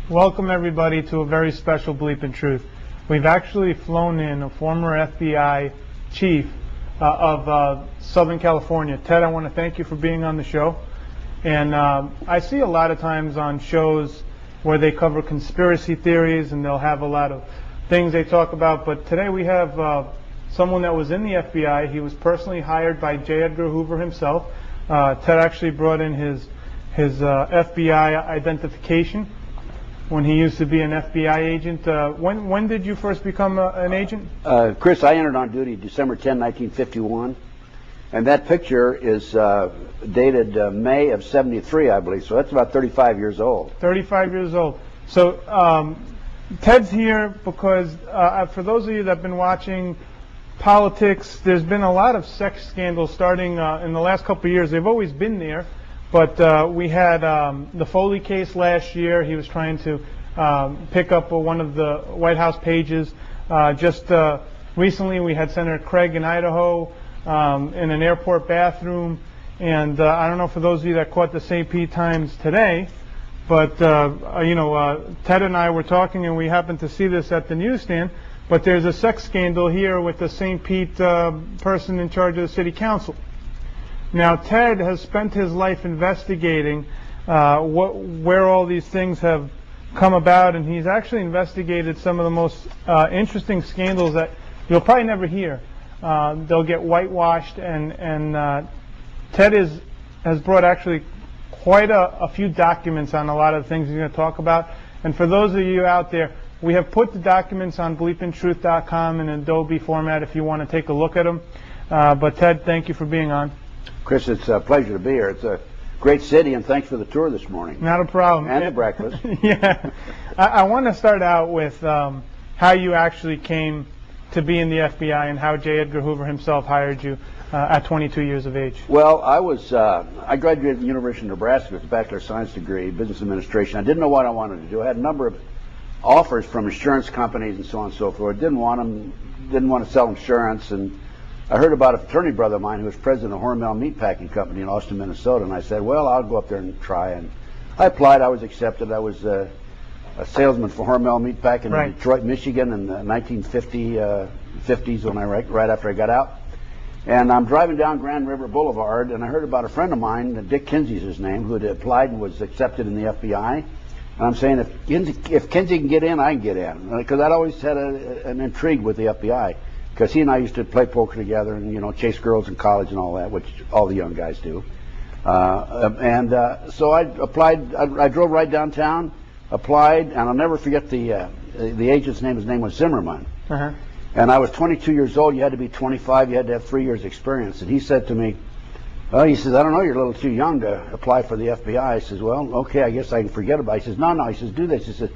Welcome everybody to a very special Bleeping Truth. We've actually flown in a former FBI chief of Southern California. Ted, I want to thank you for being on the show. And I see a lot of times on shows where they cover conspiracy theories and they'll have a lot of things they talk about. But today we have someone that was in the FBI. He was personally hired by J. Edgar Hoover himself. Ted actually brought in his FBI identification when he used to be an FBI agent. When did you first become an agent? Chris, I entered on duty December 10, 1951. And that picture is dated May of 73, I believe. So that's about 35 years old. 35 years old. So Ted's here because for those of you that have been watching politics, there's been a lot of sex scandals starting in the last couple of years. They've always been there. But we had the Foley case last year. He was trying to pick up one of the White House pages. Just recently we had Senator Craig in Idaho in an airport bathroom. And I don't know for those of you that caught the St. Pete Times today, but Ted and I were talking and we happened to see this at the newsstand. But there's a sex scandal here with the St. Pete person in charge of the city council. Now, Ted has spent his life investigating where all these things have come about, and he's actually investigated some of the most interesting scandals that you'll probably never hear. They'll get whitewashed, and Ted has brought actually quite a few documents on a lot of the things he's going to talk about. And for those of you out there, we have put the documents on bleepingtruth.com in Adobe format if you want to take a look at them. But Ted, thank you for being on. Chris, it's a pleasure to be here. It's a great city, and thanks for the tour this morning. Not a problem. And the breakfast. Yeah. I want to start out with how you actually came to be in the FBI and how J. Edgar Hoover himself hired you at 22 years of age. Well, I graduated from the University of Nebraska with a Bachelor of Science degree, Business Administration. I didn't know what I wanted to do. I had a number of offers from insurance companies and so on and so forth. Didn't want to sell insurance, and I heard about a fraternity brother of mine who was president of Hormel Meatpacking Company in Austin, Minnesota, and I said, well, I'll go up there and try. And I applied. I was accepted. I was a salesman for Hormel Meatpacking in Detroit, Michigan in the 1950s when right after I got out. And I'm driving down Grand River Boulevard, and I heard about a friend of mine, Dick Kinsey's his name, who had applied and was accepted in the FBI. And I'm saying, if Kinsey can get in, I can get in, because I'd always had an intrigue with the FBI. Because he and I used to play poker together and, chase girls in college and all that, which all the young guys do. So I applied. I drove right downtown, applied, and I'll never forget the agent's name. His name was Zimmerman. Uh-huh. And I was 22 years old. You had to be 25. You had to have 3 years experience. And he said to me, well, he says, I don't know, you're a little too young to apply for the FBI. I says, well, okay, I guess I can forget about it. He says, no. He says, do this. He says,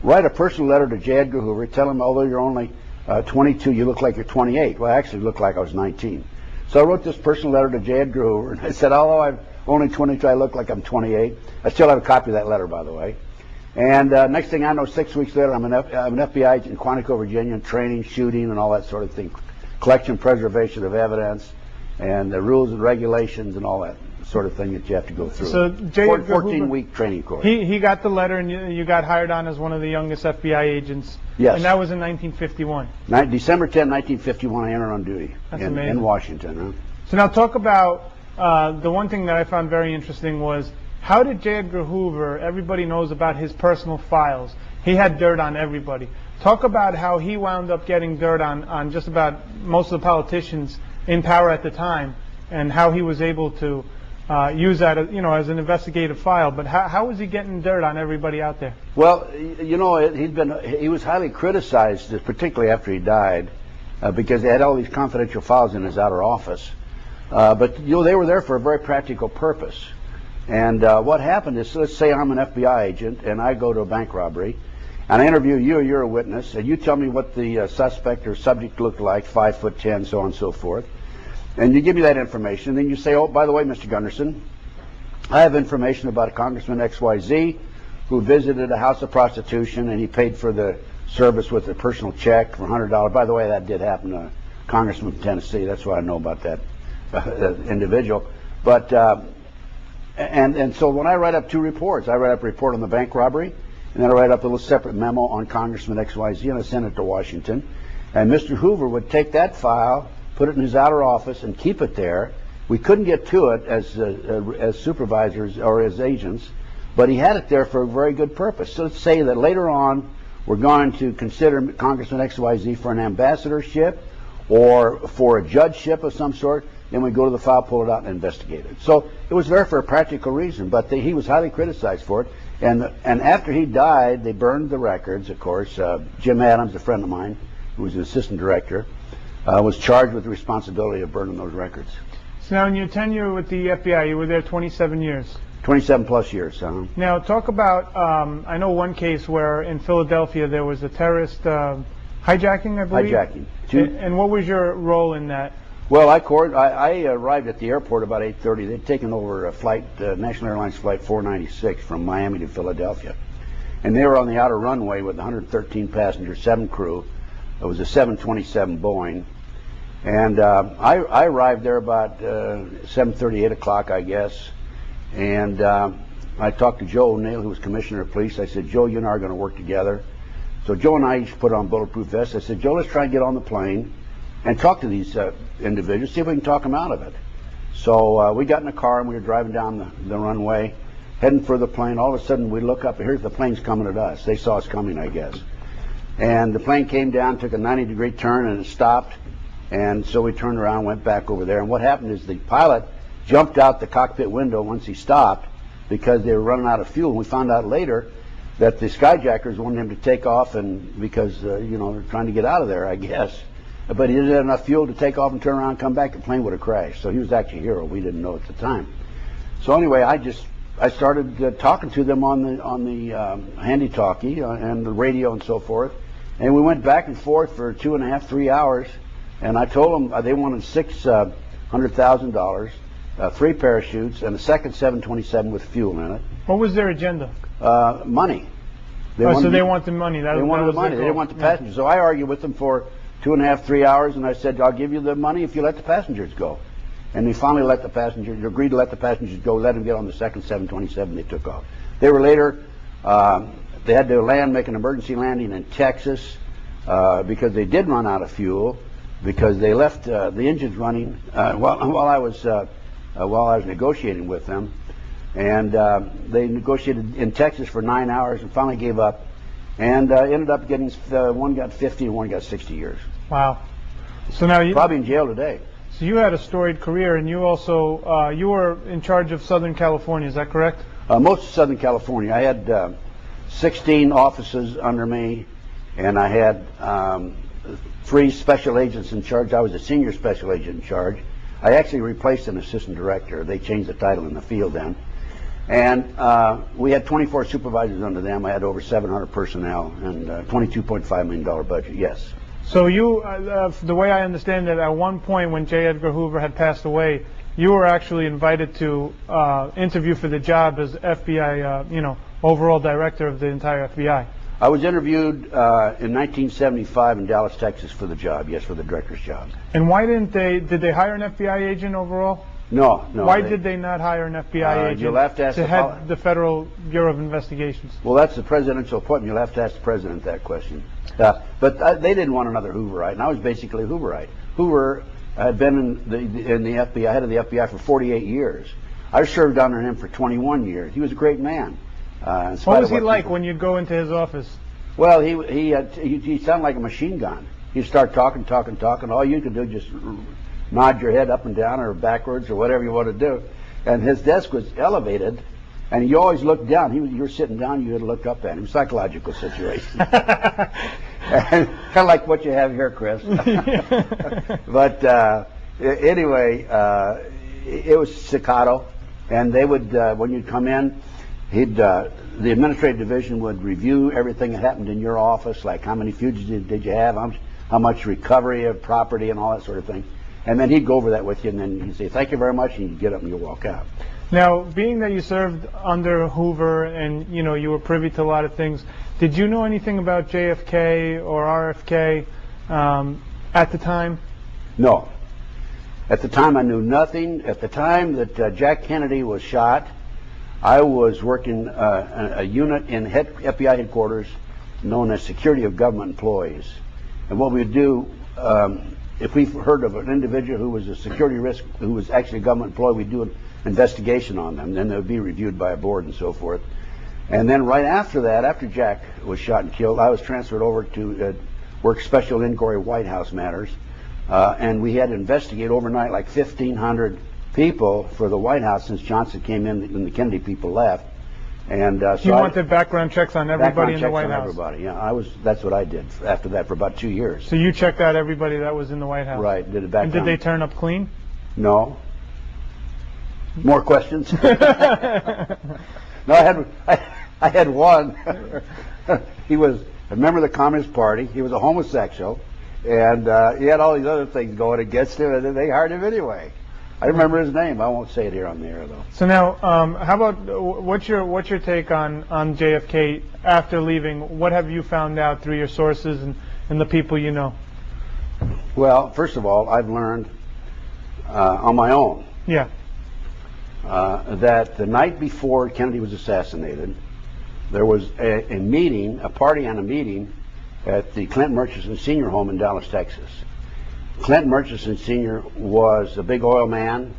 write a personal letter to J. Edgar Hoover. Tell him, although you're only 22, you look like you're 28. Well, I actually looked like I was 19. So I wrote this personal letter to J. Edgar Hoover, and I said, although I'm only 22, I look like I'm 28. I still have a copy of that letter, by the way. And next thing I know, 6 weeks later, I'm an FBI agent in Quantico, Virginia, training, shooting, and all that sort of thing. Collection, preservation of evidence, and the rules and regulations and all that sort of thing that you have to go through. So J. Edgar 14-week training course. He got the letter, and you got hired on as one of the youngest FBI agents. Yes. And that was in 1951. December 10, 1951, I entered on duty in Washington. Huh? So now talk about the one thing that I found very interesting was, how did J. Edgar Hoover, everybody knows about his personal files. He had dirt on everybody. Talk about how he wound up getting dirt on just about most of the politicians in power at the time, and how he was able to use that as an investigative file. But how was he getting dirt on everybody out there? Well, he was highly criticized, particularly after he died, because they had all these confidential files in his outer office. But they were there for a very practical purpose. And what happened is, let's say I'm an FBI agent and I go to a bank robbery, and I interview you, you're a witness, and you tell me what the suspect or subject looked like, 5'10", so on and so forth. And you give me that information, and then you say, oh, by the way, Mr. Gunderson, I have information about a Congressman XYZ who visited a house of prostitution, and he paid for the service with a personal check for $100. By the way, that did happen to a congressman from Tennessee. That's why I know about that individual. But and so when I write up two reports, I write up a report on the bank robbery, and then I write up a little separate memo on Congressman XYZ, and I send it to Washington. And Mr. Hoover would take that file, put it in his outer office, and keep it there. We couldn't get to it as supervisors or as agents, but he had it there for a very good purpose. So let's say that later on we're going to consider Congressman XYZ for an ambassadorship or for a judgeship of some sort, then we go to the file, pull it out, and investigate it. So it was there for a practical reason, but he was highly criticized for it. And after he died, they burned the records, of course. Jim Adams, a friend of mine, who was an assistant director, was charged with the responsibility of burning those records. So now in your tenure with the FBI, you were there 27 years. 27 plus years. Now talk about, I know one case where in Philadelphia there was a terrorist hijacking, I believe? Hijacking. And what was your role in that? Well, I arrived at the airport about 8:30. They'd taken over a flight, National Airlines Flight 496 from Miami to Philadelphia. And they were on the outer runway with 113 passengers, 7 crew. It was a 727 Boeing. And I arrived there about 7:30, 8 o'clock, I guess. And I talked to Joe O'Neill, who was commissioner of police. I said, Joe, you and I are going to work together. So Joe and I each put on bulletproof vests. I said, Joe, let's try and get on the plane and talk to these individuals, see if we can talk them out of it. So we got in a car and we were driving down the runway, heading for the plane. All of a sudden we look up and here's the plane's coming at us. They saw us coming, I guess. And the plane came down, took a 90-degree turn, and it stopped. And so we turned around, went back over there. And what happened is the pilot jumped out the cockpit window once he stopped because they were running out of fuel. And we found out later that the skyjackers wanted him to take off, and because you know, they're trying to get out of there, I guess. But he didn't have enough fuel to take off and turn around and come back. The plane would have crashed. So he was actually a hero. We didn't know at the time. So anyway, I started talking to them on the handy-talkie and the radio and so forth. And we went back and forth for 2.5, 3 hours. And I told them they wanted $600,000, 3 parachutes, and a second 727 with fuel in it. What was their agenda? Money. They wanted the money. They wanted the money. They didn't want the passengers. So I argued with them for 2.5, 3 hours, and I said, I'll give you the money if you let the passengers go. And they finally let the passengers, agreed to let the passengers go, let them get on the second 727. They took off. They were later, they had to make an emergency landing in Texas because they did run out of fuel, because they left the engines running while I was negotiating with them. And they negotiated in Texas for 9 hours and finally gave up, and ended up getting, one got 50 and one got 60 years. Wow. So now you probably in jail today. So you had a storied career, and you also you were in charge of Southern California. Is that correct? Most of Southern California. I had 16 offices under me, and I had 3 special agents in charge. I was a senior special agent in charge. I actually replaced an assistant director. They changed the title in the field then. And we had 24 supervisors under them. I had over 700 personnel and $22.5 million budget, yes. So you, the way I understand it, at one point when J. Edgar Hoover had passed away, you were actually invited to interview for the job as FBI, overall director of the entire FBI. I was interviewed in 1975 in Dallas, Texas for the job, yes, for the director's job. And why did they hire an FBI agent overall? No. Why did they not hire an FBI agent you'll have to ask to head the Federal Bureau of Investigations? Well, that's the presidential appointment. You'll have to ask the president that question. But they didn't want another Hooverite, and I was basically a Hooverite. Hoover had been in the FBI, head of the FBI for 48 years. I served under him for 21 years. He was a great man. What was he like when you'd go into his office? Well, he sounded like a machine gun. He'd start talking. All you could do is just nod your head up and down or backwards or whatever you want to do. And his desk was elevated, and you always looked down. You were sitting down, you had to look up at him. Psychological situation. Kind of like what you have here, Chris. But anyway, it was staccato, and they would, when you'd come in, the administrative division would review everything that happened in your office, like how many fugitives did you have, how much recovery of property and all that sort of thing. And then he'd go over that with you, and then he'd say, thank you very much, and you'd get up and you'd walk out. Now, being that you served under Hoover and, you were privy to a lot of things, did you know anything about JFK or RFK at the time? No. At the time, I knew nothing. At the time that Jack Kennedy was shot, I was working a unit in FBI headquarters known as Security of Government Employees. And what we'd do, if we heard of an individual who was a security risk, who was actually a government employee, we'd do an investigation on them. Then they would be reviewed by a board and so forth. And then right after that, after Jack was shot and killed, I was transferred over to work special inquiry White House matters. And we had to investigate overnight like 1,500 people for the White House since Johnson came in and the Kennedy people left. And so you wanted background checks on everybody in the White House? Everybody, yeah. That's what I did after that for about 2 years. So you checked out everybody that was in the White House? Right. Did a background. And did they turn up clean? No. More questions? No, I had one. He was a member of the Communist Party. He was a homosexual, and he had all these other things going against him, and they hired him anyway. I remember his name. I won't say it here on the air, though. So now, how about what's your take on JFK after leaving? What have you found out through your sources and the people you know? Well, first of all, I've learned on my own. Yeah. That the night before Kennedy was assassinated, there was a meeting, a party and a meeting at the Clinton Murchison Sr. home in Dallas, Texas. Clinton Murchison Sr. was a big oil man,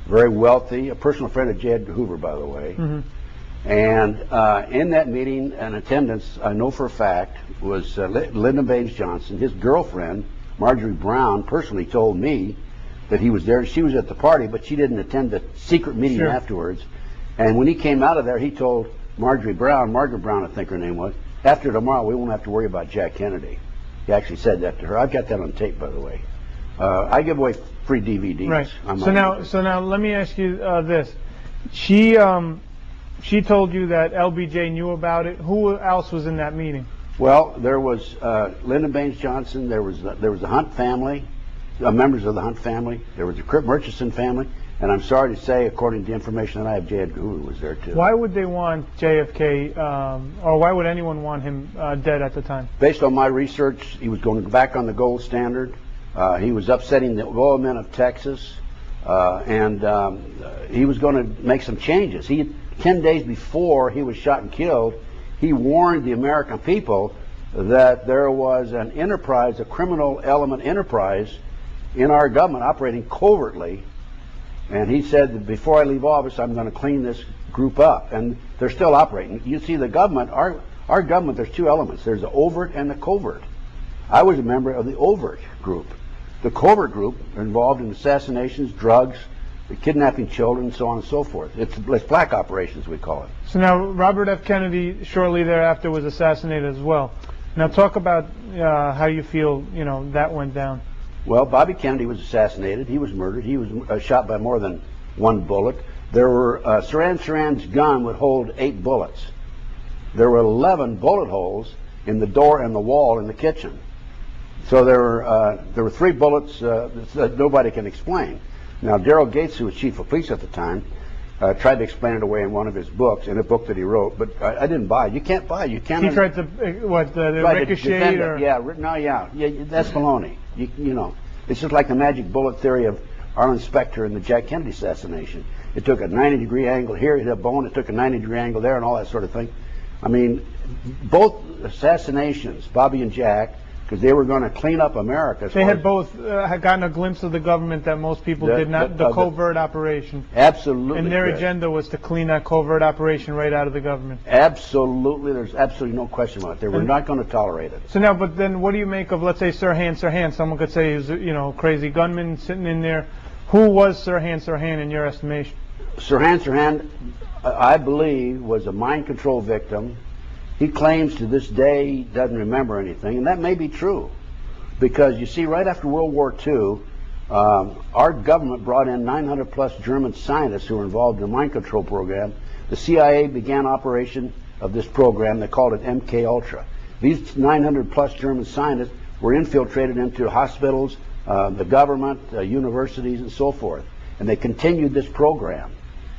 very wealthy, a personal friend of J. Edgar Hoover, by the way. Mm-hmm. And in that meeting, in attendance, I know for a fact, was Lyndon Baines Johnson. His girlfriend, Marjorie Brown, personally told me that he was there. She was at the party, but she didn't attend the secret meeting afterwards. And when he came out of there, he told Margaret Brown, I think her name was, after tomorrow we won't have to worry about Jack Kennedy. He actually said that to her. I've got that on tape, by the way. I give away free DVDs. Right. So now let me ask you this. She told you that LBJ knew about it. Who else was in that meeting? Well, there was Lyndon Baines Johnson. There was the Hunt family, members of the Hunt family. There was the Murchison family. And I'm sorry to say, according to the information that I have, J. Edgar Hoover was there too. Why would they want JFK, or why would anyone want him dead at the time? Based on my research, he was going back on the gold standard. He was upsetting the oil men of Texas, and he was going to make some changes. 10 days before he was shot and killed, he warned the American people that there was an enterprise, a criminal element enterprise in our government operating covertly. And he said that before I leave office, I'm going to clean this group up. And they're still operating. You see, the government, our government, there's two elements. There's the overt and the covert. I was a member of the overt group. The covert group are involved in assassinations, drugs, kidnapping children, so on and so forth. It's black operations, we call it. So now, Robert F. Kennedy shortly thereafter was assassinated as well. Now talk about how you feel, that went down. Well, Bobby Kennedy was assassinated. He was murdered. He was shot by more than one bullet. There were Sirhan's gun would hold 8 bullets. There were 11 bullet holes in the door and the wall in the kitchen. So there were 3 bullets that nobody can explain. Now, Daryl Gates, who was chief of police at the time, tried to explain it away in one of his books, in a book that he wrote, but I didn't buy it. You can't buy it. You can't. He tried to the ricochet or yeah, that's baloney. It's just like the magic bullet theory of Arlen Specter and the Jack Kennedy assassination. It took a 90-degree angle here, it hit a bone. It took a 90-degree angle there, and all that sort of thing. I mean, both assassinations, Bobby and Jack, because they were going to clean up America. They had both had gotten a glimpse of the government that most people did not, the covert operation. Absolutely. And their agenda was to clean that covert operation right out of the government. Absolutely. There's absolutely no question about it. They were not going to tolerate it. So now, but then what do you make of, let's say, Sirhan? Someone could say he was, a crazy gunman sitting in there. Who was Sirhan in your estimation? Sirhan, I believe, was a mind control victim. He claims to this day he doesn't remember anything, and that may be true. Because you see, right after World War II, our government brought in 900+ German scientists who were involved in the mind control program. The CIA began operation of this program. They called it MK Ultra. These 900+ German scientists were infiltrated into hospitals, the government, universities, and so forth. And they continued this program.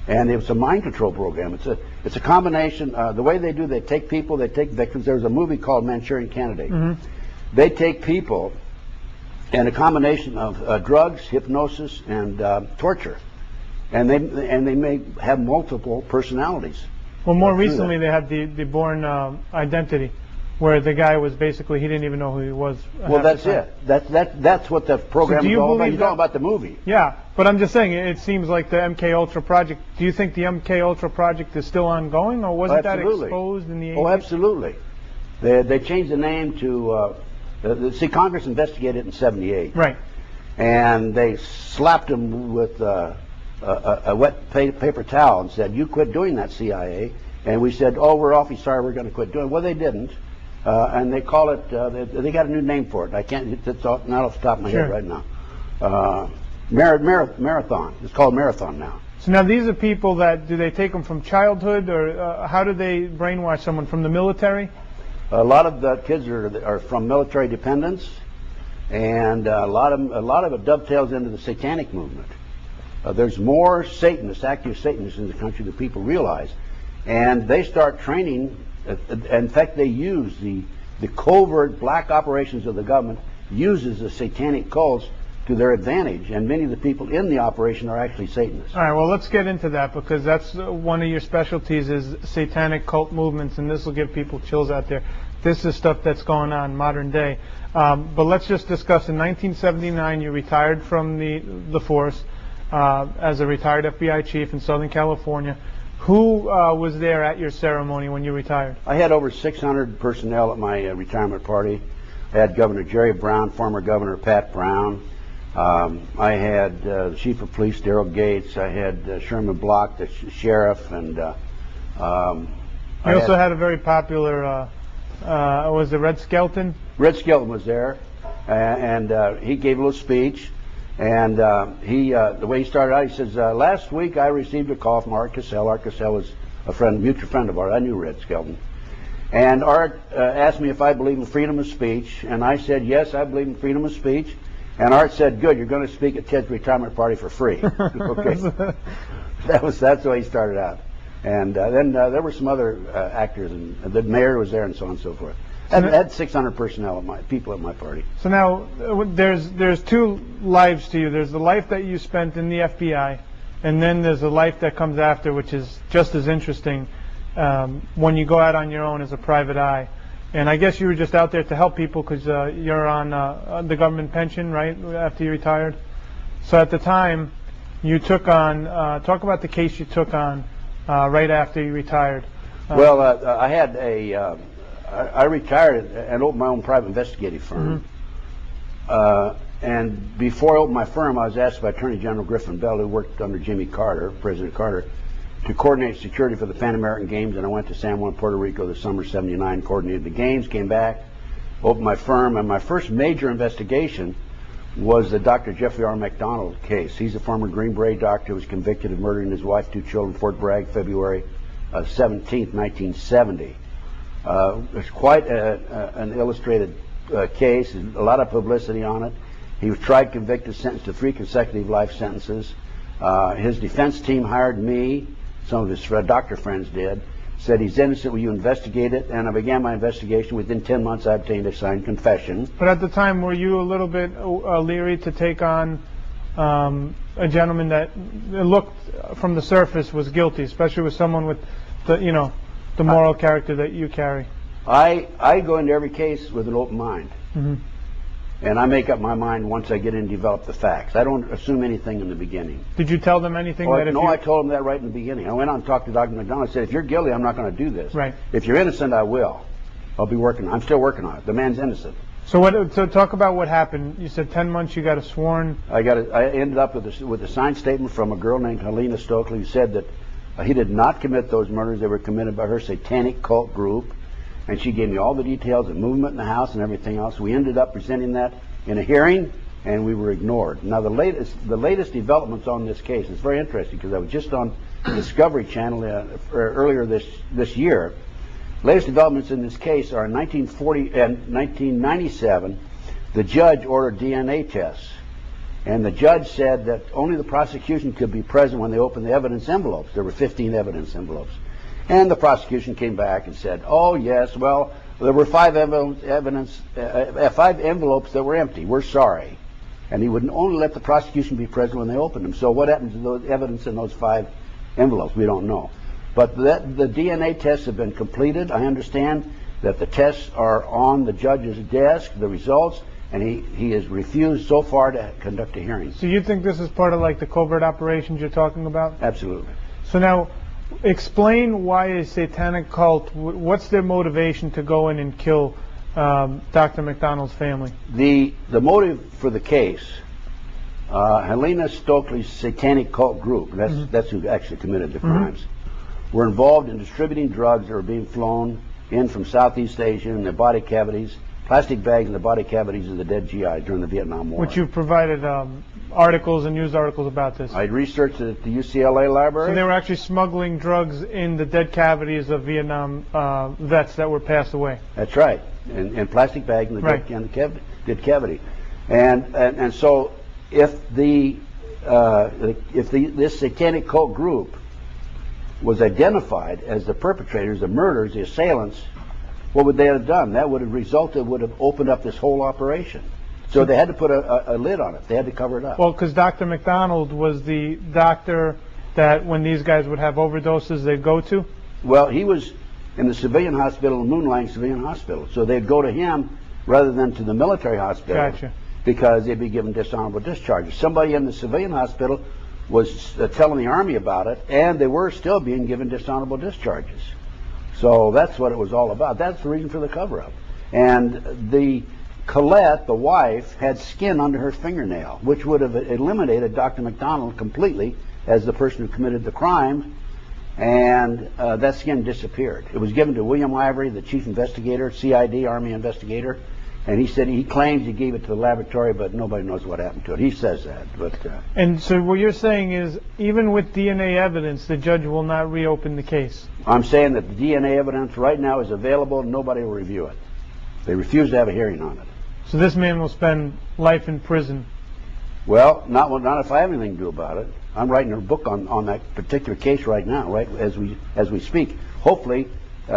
And it was a mind control program. It's a combination. The way they do, they take people, they take victims. There's a movie called Manchurian Candidate. Mm-hmm. They take people and a combination of drugs, hypnosis, and torture. and they may have multiple personalities. Well, more recently they had the Bourne Identity, where the guy was basically, he didn't even know who he was. Well, that's it. That's what the program is all about. You're talking about the movie. Yeah, but I'm just saying, it seems like the MK Ultra project. Do you think the MK Ultra project is still ongoing, or wasn't that exposed in the 80s? Oh, absolutely. They changed the name to. See, Congress investigated it in '78. Right. And they slapped him with a wet paper towel and said, "You quit doing that, CIA." And we said, "Oh, we're awfully sorry. We're going to quit doing it." Well, they didn't. And they call it, they got a new name for it. I can't, it's not off the top of my head right now. Marathon. It's called Marathon now. So now these are people that, do they take them from childhood, or how do they brainwash someone, from the military? A lot of the kids are from military dependents, and a lot of it dovetails into the satanic movement. There's more Satanists, active Satanists in the country than people realize. And they start training. In fact, they use the covert black operations of the government uses the satanic cults to their advantage, and many of the people in the operation are actually Satanists. All right, well, let's get into that, because that's one of your specialties, is satanic cult movements, and this will give people chills out there. This is stuff that's going on modern day. But let's just discuss, in 1979, you retired from the force as a retired FBI chief in Southern California. Who was there at your ceremony when you retired? I had over 600 personnel at my retirement party. I had Governor Jerry Brown, former Governor Pat Brown. I had the Chief of Police, Darrell Gates. I had Sherman Block, the sheriff, and you also had a very popular, was it Red Skelton? Red Skelton was there, and he gave a little speech. And the way he started out, he says, "Last week I received a call from Art Cassell." Art Cassell was a mutual friend of ours. I knew Red Skelton. And Art asked me if I believe in freedom of speech, and I said, "Yes, I believe in freedom of speech." And Art said, "Good, you're going to speak at Ted's retirement party for free." Okay, that's the way he started out. And then there were some other actors, and the mayor was there, and so on and so forth. I had 600 personnel, people at my party. So now, there's two lives to you. There's the life that you spent in the FBI, and then there's the life that comes after, which is just as interesting when you go out on your own as a private eye. And I guess you were just out there to help people because you're on the government pension, right, after you retired? So at the time, you took on, talk about the case you took on right after you retired. Well, I retired and opened my own private investigative firm. And before I opened my firm, I was asked by Attorney General Griffin Bell, who worked under Jimmy Carter, President Carter, to coordinate security for the Pan American Games. And I went to San Juan, Puerto Rico, the summer '79, coordinated the games, came back, opened my firm. And my first major investigation was the Dr. Jeffrey R. McDonald case. He's a former Green Beret doctor who was convicted of murdering his wife, 2 children, in Fort Bragg, February 17th, 1970. It's quite an illustrated case, a lot of publicity on it. He was tried, convicted, sentenced to 3 consecutive life sentences. His defense team hired me, some of his doctor friends did, said he's innocent, will you investigate it? And I began my investigation. Within 10 months I obtained a signed confession. But at the time, were you a little bit leery to take on a gentleman that looked from the surface was guilty, especially with someone with the moral character that you carry? I go into every case with an open mind. And I make up my mind once I get in and develop the facts. I don't assume anything in the beginning. Did you tell them anything? No, I told them that right in the beginning. I went on and talked to Dr. McDonald. I said, if you're guilty, I'm not going to do this. Right. If you're innocent, I will. I'll be working. I'm still working on it. The man's innocent. So talk about what happened. You said 10 months you got a sworn. I ended up with a signed statement from a girl named Helena Stokely who said that he did not commit those murders. They were committed by her satanic cult group. And she gave me all the details of movement in the house and everything else. We ended up presenting that in a hearing, and we were ignored. Now, the latest developments on this case is very interesting because I was just on the Discovery Channel earlier this year. Latest developments in this case are in 1997, the judge ordered DNA tests. And the judge said that only the prosecution could be present when they opened the evidence envelopes. There were 15 evidence envelopes. And the prosecution came back and said, oh, yes, well, there were 5 envelopes that were empty. We're sorry. and he would only let the prosecution be present when they opened them. So what happened to the evidence in those 5 envelopes? We don't know. But the DNA tests have been completed. I understand that the tests are on the judge's desk, the results, and he has refused so far to conduct a hearing. So you think this is part of like the covert operations you're talking about? Absolutely. So now, explain why a satanic cult, what's their motivation to go in and kill Dr. McDonald's family? The motive for the case, Helena Stokely's satanic cult group, that's who actually committed the crimes, were involved in distributing drugs that were being flown in from Southeast Asia in the body cavities, plastic bags in the body cavities of the dead GI during the Vietnam War. Which you've provided articles and news articles about this. I researched it at the UCLA library. So they were actually smuggling drugs in the dead cavities of Vietnam vets that were passed away. That's right, in plastic bags in the dead cavity. And so if this satanic cult group was identified as the perpetrators, the murderers, the assailants, what would they have done? That would have opened up this whole operation. So they had to put a lid on it. They had to cover it up. Well, because Dr. McDonald was the doctor that when these guys would have overdoses, they'd go to? Well, he was in the civilian hospital, the Moonlighting Civilian Hospital. So they'd go to him rather than to the military hospital. Gotcha. Because they'd be given dishonorable discharges. Somebody in the civilian hospital was telling the Army about it, and they were still being given dishonorable discharges. So that's what it was all about. That's the reason for the cover-up. And Colette, the wife, had skin under her fingernail, which would have eliminated Dr. McDonald completely as the person who committed the crime, and that skin disappeared. It was given to William Ivory, the chief investigator, CID, Army investigator, and he said he claims he gave it to the laboratory, but nobody knows what happened to it. He says that. But and so what you're saying is, even with DNA evidence, the judge will not reopen the case? I'm saying that the DNA evidence right now is available and nobody will review it. They refuse to have a hearing on it. So this man will spend life in prison? Well, not if I have anything to do about it. I'm writing a book on that particular case right now, right as we speak. Hopefully,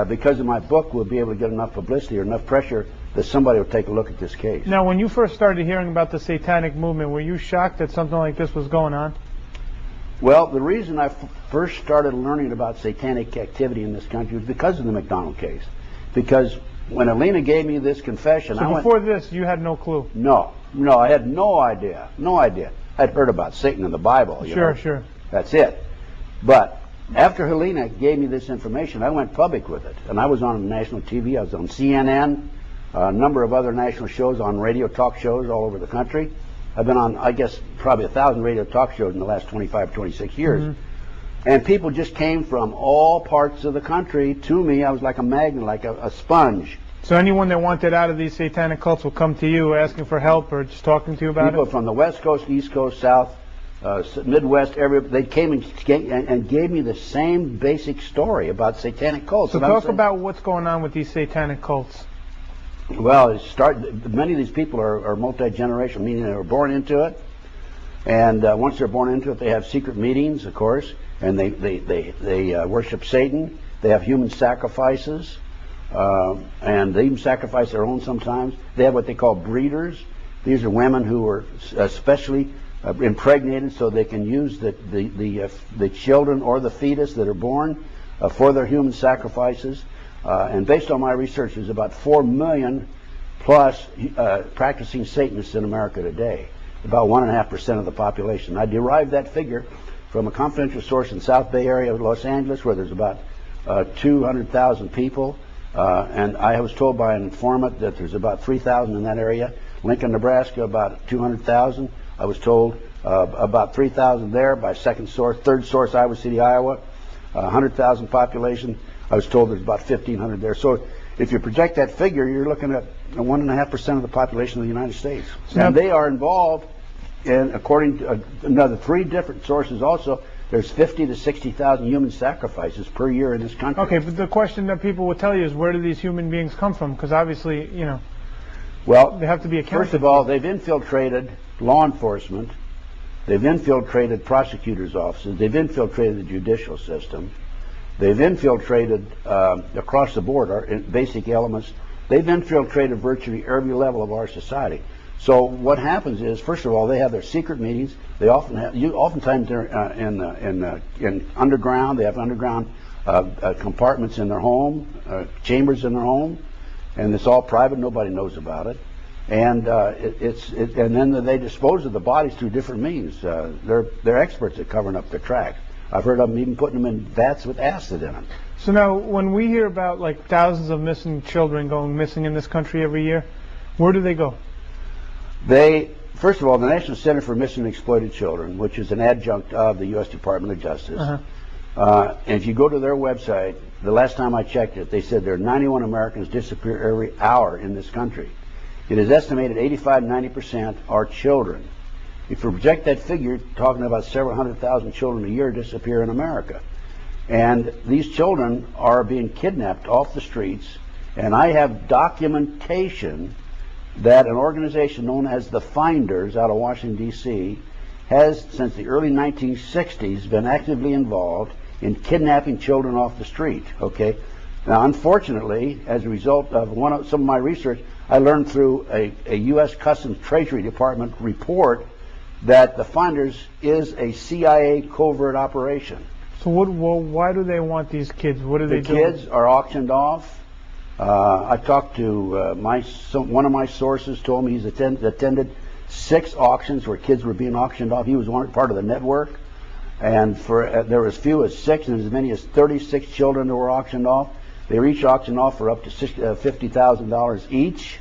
because of my book, we'll be able to get enough publicity or enough pressure that somebody will take a look at this case. Now, when you first started hearing about the satanic movement, were you shocked that something like this was going on? Well, the reason I first started learning about satanic activity in this country was because of the McDonald case. Because when Alina gave me this confession, so before this, you had no clue? No, I had no idea. I'd heard about Satan in the Bible. Sure. That's it. But after Helena gave me this information, I went public with it. And I was on national TV. I was on CNN, a number of other national shows, on radio talk shows all over the country. I've been on, I guess, probably 1,000 radio talk shows in the last 25, 26 years. And people just came from all parts of the country to me. I was like a magnet, like a sponge. So anyone that wanted out of these satanic cults will come to you asking for help or just talking to you about it? People from the West Coast, East Coast, South, Midwest, they came and gave me the same basic story about satanic cults. So talk about what's going on with these satanic cults. Well, many of these people are multi-generational, meaning they were born into it. And once they're born into it, they have secret meetings, of course, and they worship Satan. They have human sacrifices, and they even sacrifice their own sometimes. They have what they call breeders. These are women who are especially impregnated so they can use the children or the fetus that are born for their human sacrifices. And based on my research, there's about 4 million plus practicing Satanists in America today, about 1.5% of the population. I derived that figure from a confidential source in the South Bay area of Los Angeles, where there's about 200,000 people. And I was told by an informant that there's about 3,000 in that area. Lincoln, Nebraska, about 200,000. I was told about 3,000 there by second source. Third source, Iowa City, Iowa, 100,000 population. I was told there's about 1,500 there. So if you project that figure, you're looking at 1.5% of the population of the United States. And they are involved in, according to another 3 different sources also, there's 50 to 60,000 human sacrifices per year in this country. Okay, but the question that people will tell you is, where do these human beings come from? Because obviously, you know, well, they have to be accounted first of all, they've infiltrated law enforcement. They've infiltrated prosecutors' offices. They've infiltrated the judicial system. They've infiltrated across the board our basic elements. They've infiltrated virtually every level of our society. So what happens is, first of all, they have their secret meetings. They oftentimes they're in underground. They have underground compartments in their home, chambers in their home, and it's all private. Nobody knows about it. And and then they dispose of the bodies through different means. They're experts at covering up their tracks. I've heard of them even putting them in vats with acid in them. So now, when we hear about like thousands of missing children going missing in this country every year, where do they go? First of all, the National Center for Missing and Exploited Children, which is an adjunct of the U.S. Department of Justice, and if you go to their website, the last time I checked it, they said there are 91 Americans disappear every hour in this country. It is estimated 85–90% are children. If you project that figure, talking about several 100,000 children a year disappear in America. And these children are being kidnapped off the streets, and I have documentation that an organization known as the Finders out of Washington, D.C. has, since the early 1960s, been actively involved in kidnapping children off the street. Okay. Now, unfortunately, as a result of some of my research, I learned through a U.S. Customs Treasury Department report that the Finders is a CIA covert operation. So why do they want these kids? What do they do? The kids are auctioned off. I talked to one of my sources, told me he's attended 6 auctions where kids were being auctioned off. He was part of the network, and there were as few as 6 and as many as 36 children that were auctioned off. They were each auctioned off for up to $50,000 each.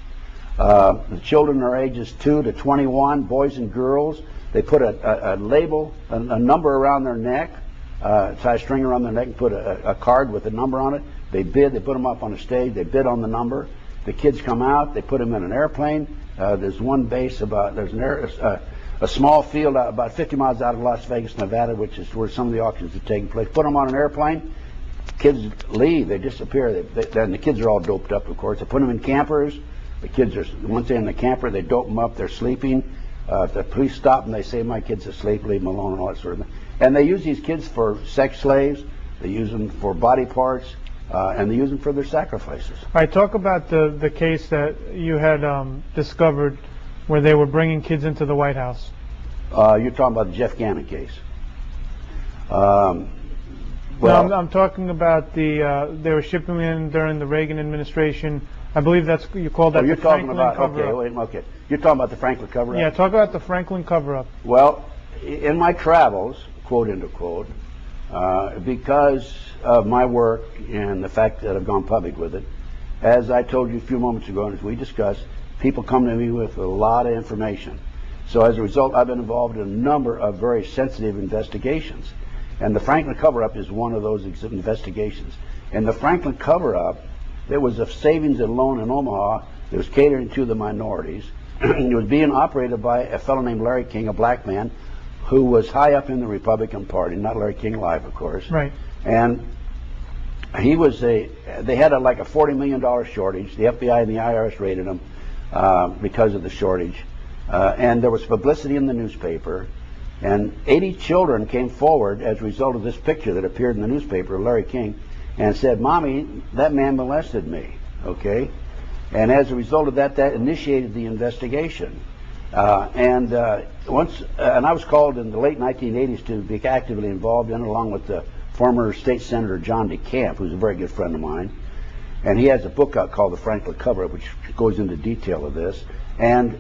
The children are ages 2 to 21, boys and girls. They put a label, a number around their neck, tie a string around their neck and put a card with a number on it. They bid. They put them up on a stage. They bid on the number. The kids come out. They put them in an airplane. There's one base a small field about 50 miles out of Las Vegas, Nevada, which is where some of the auctions are taking place. Put them on an airplane. Kids leave. They disappear. And the kids are all doped up, of course. They put them in campers. The kids are, once they're in the camper, they dope them up. They're sleeping. If the police stop them, they say, "My kid's asleep. Leave them alone," and all that sort of thing. And they use these kids for sex slaves. They use them for body parts. And they use them for their sacrifices. All right, talk about the case that you had discovered where they were bringing kids into the White House. You're talking about the Jeff Gannon case. Well, no, I'm talking about they were shipping them in during the Reagan administration. I believe you called that the Franklin cover-up. Okay. You're talking about the Franklin cover-up? Yeah, talk about the Franklin cover-up. Well, in my travels, quote, end of quote, because of my work and the fact that I've gone public with it, as I told you a few moments ago and as we discussed, people come to me with a lot of information. So as a result, I've been involved in a number of very sensitive investigations. And the Franklin cover-up is one of those investigations. And the Franklin cover-up, there was a savings and loan in Omaha that was catering to the minorities. It was being operated by a fellow named Larry King, a black man, who was high up in the Republican Party, not Larry King Live, of course. Right. And he was they had like a $40 million shortage. The FBI and the IRS raided him because of the shortage. And there was publicity in the newspaper. And 80 children came forward as a result of this picture that appeared in the newspaper of Larry King and said, "Mommy, that man molested me." Okay? And as a result of that, that initiated the investigation. And I was called in the late 1980s to be actively involved in it, along with the former state senator John DeCamp, who's a very good friend of mine. And he has a book out called The Franklin Cover-Up, which goes into detail of this. And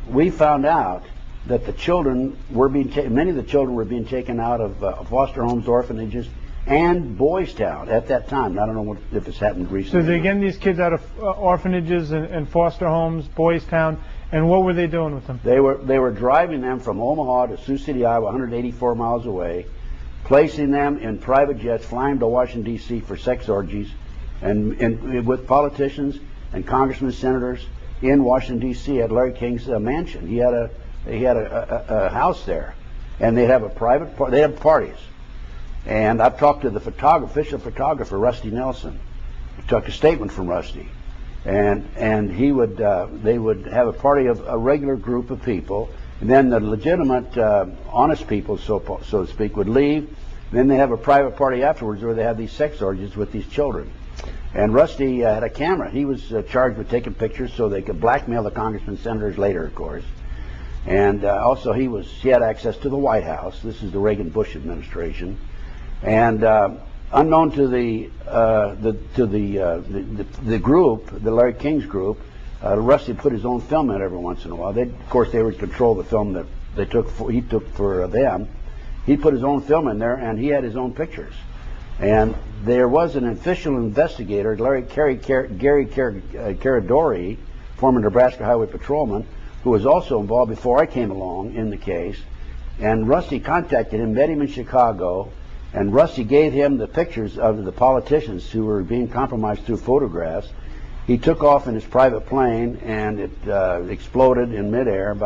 we found out that the children were many of the children were being taken out of foster homes, orphanages, and Boys Town at that time. I don't know if it's happened recently. So they're getting these kids out of orphanages and foster homes, Boys Town, and what were they doing with them? They were driving them from Omaha to Sioux City, Iowa, 184 miles away, placing them in private jets, flying to Washington, D.C. for sex orgies, and with politicians and congressmen, senators in Washington, D.C. at Larry King's mansion. He had a house there, and they'd have they have parties. And I've talked to the official photographer, Rusty Nelson. I took a statement from Rusty, and they would have a party of a regular group of people, and then the legitimate, honest people, so to speak, would leave. Then they have a private party afterwards where they have these sex orgies with these children. And Rusty had a camera. He was charged with taking pictures so they could blackmail the congressmen, senators later, of course. And also he had access to the White House. This is the Reagan-Bush administration. And unknown to the group, the Larry King's group, Rusty put his own film in every once in a while. Of course, they would control the film that he took for them. He put his own film in there, and he had his own pictures. And there was an official investigator, Gary Caradori, former Nebraska Highway Patrolman, who was also involved before I came along in the case. And Rusty contacted him, met him in Chicago, and Rusty gave him the pictures of the politicians who were being compromised through photographs. He took off in his private plane, and it exploded in midair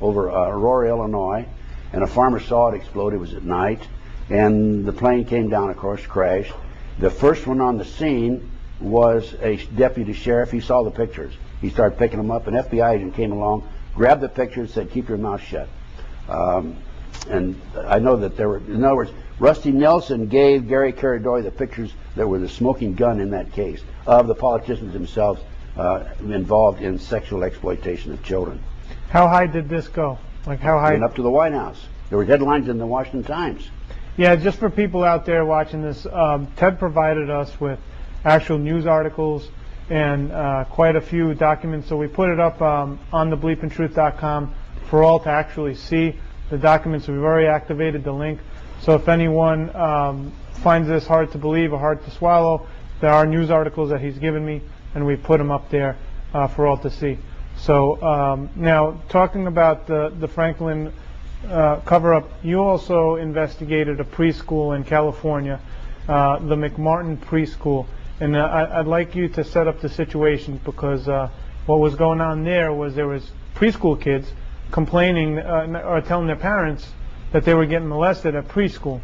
over Aurora, Illinois. And a farmer saw it explode. It was at night. And the plane came down, of course, crashed. The first one on the scene was a deputy sheriff. He saw the pictures. He started picking them up. An FBI agent came along, grabbed the pictures, said, "Keep your mouth shut." And I know that there were, in other words, Rusty Nelson gave Gary Caradori the pictures that were the smoking gun in that case of the politicians themselves involved in sexual exploitation of children. How high did this go? Like how high? Went up to the White House. There were headlines in the Washington Times. Yeah, just for people out there watching this, Ted provided us with actual news articles and quite a few documents. So we put it up on the bleepingtruth.com for all to actually see the documents. We've already activated the link. So if anyone finds this hard to believe or hard to swallow, there are news articles that he's given me, and we put them up there for all to see. So now, talking about the Franklin cover-up, you also investigated a preschool in California, the McMartin Preschool. And I'd like you to set up the situation, because what was going on there was preschool kids complaining or telling their parents that they were getting molested at preschool.